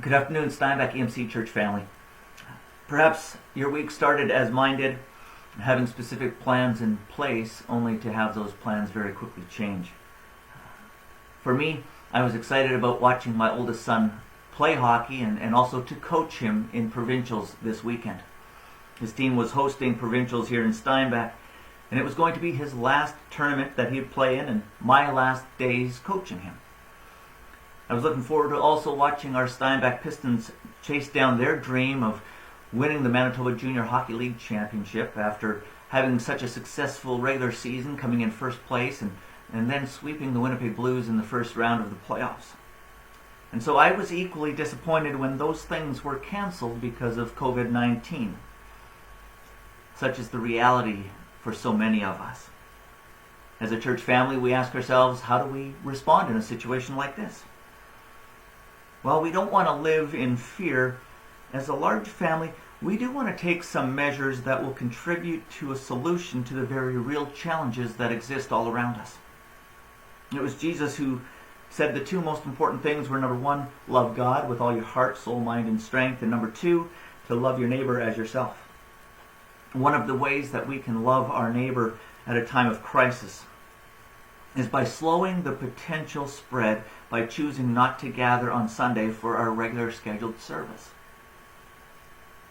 Good afternoon, Steinbach EMC Church family. Perhaps your week started as mine did, having specific plans in place only to have those plans very quickly change. For me, I was excited about watching my oldest son play hockey and also to coach him in provincials this weekend. His team was hosting provincials here in Steinbach, and it was going to be his last tournament that he'd play in and my last days coaching him. I was looking forward to also watching our Steinbach Pistons chase down their dream of winning the Manitoba Junior Hockey League Championship after having such a successful regular season, coming in first place and then sweeping the Winnipeg Blues in the first round of the playoffs. And so I was equally disappointed when those things were canceled because of COVID-19. Such is the reality for so many of us. As a church family, we ask ourselves, how do we respond in a situation like this? Well, we don't want to live in fear. As a large family, we do want to take some measures that will contribute to a solution to the very real challenges that exist all around us. It was Jesus who said the two most important things were, number one, love God with all your heart, soul, mind, and strength, and number two, to love your neighbor as yourself. One of the ways that we can love our neighbor at a time of crisis is by slowing the potential spread by choosing not to gather on Sunday for our regular scheduled service.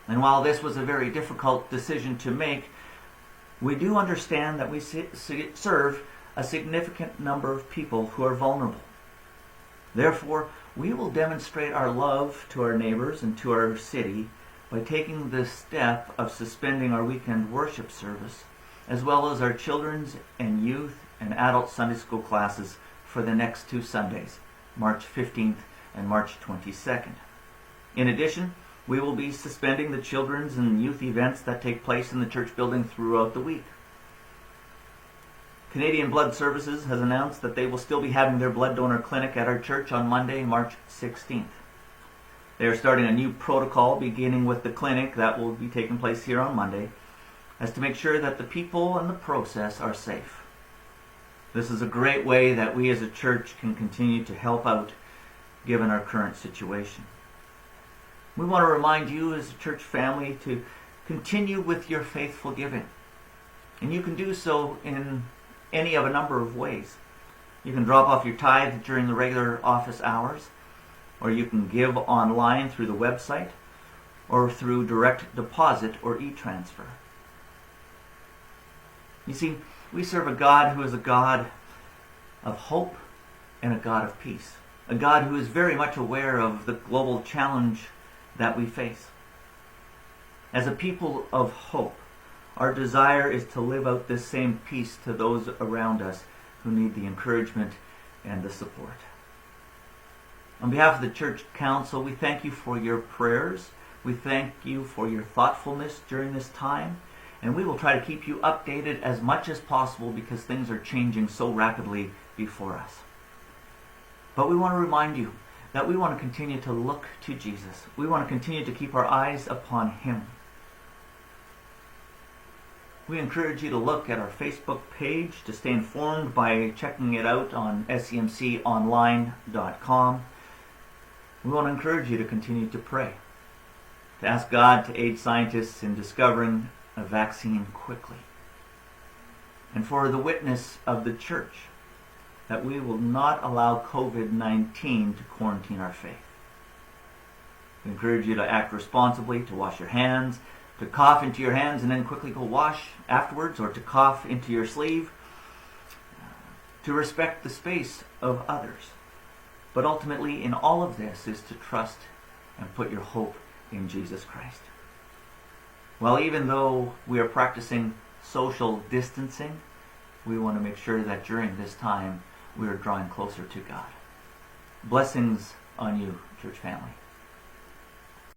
And while this was a very difficult decision to make, we do understand that we serve a significant number of people who are vulnerable. Therefore, we will demonstrate our love to our neighbors and to our city by taking the step of suspending our weekend worship service, as well as our children's and youth and adult Sunday school classes for the next 2 Sundays, March 15th and March 22nd. In addition, we will be suspending the children's and youth events that take place in the church building throughout the week. Canadian Blood Services has announced that they will still be having their blood donor clinic at our church on Monday, March 16th. They are starting a new protocol beginning with the clinic that will be taking place here on Monday, as to make sure that the people and the process are safe. This is a great way that we as a church can continue to help out given our current situation. We want to remind you as a church family to continue with your faithful giving. And you can do so in any of a number of ways. You can drop off your tithe during the regular office hours, or you can give online through the website, or through direct deposit or e-transfer. You see, we serve a God who is a God of hope and a God of peace. A God who is very much aware of the global challenge that we face. As a people of hope, our desire is to live out this same peace to those around us who need the encouragement and the support. On behalf of the Church Council, we thank you for your prayers. We thank you for your thoughtfulness during this time. And we will try to keep you updated as much as possible because things are changing so rapidly before us. But we want to remind you that we want to continue to look to Jesus. We want to continue to keep our eyes upon Him. We encourage you to look at our Facebook page to stay informed by checking it out on SEMConline.com. We want to encourage you to continue to pray, to ask God to aid scientists in discovering a vaccine quickly, and for the witness of the church that we will not allow COVID-19 to quarantine our faith. We encourage you to act responsibly, to wash your hands, to cough into your hands and then quickly go wash afterwards, or to cough into your sleeve, to respect the space of others. But ultimately, in all of this is to trust and put your hope in Jesus Christ. Well, even though we are practicing social distancing, we want to make sure that during this time we are drawing closer to God. Blessings on you, church family.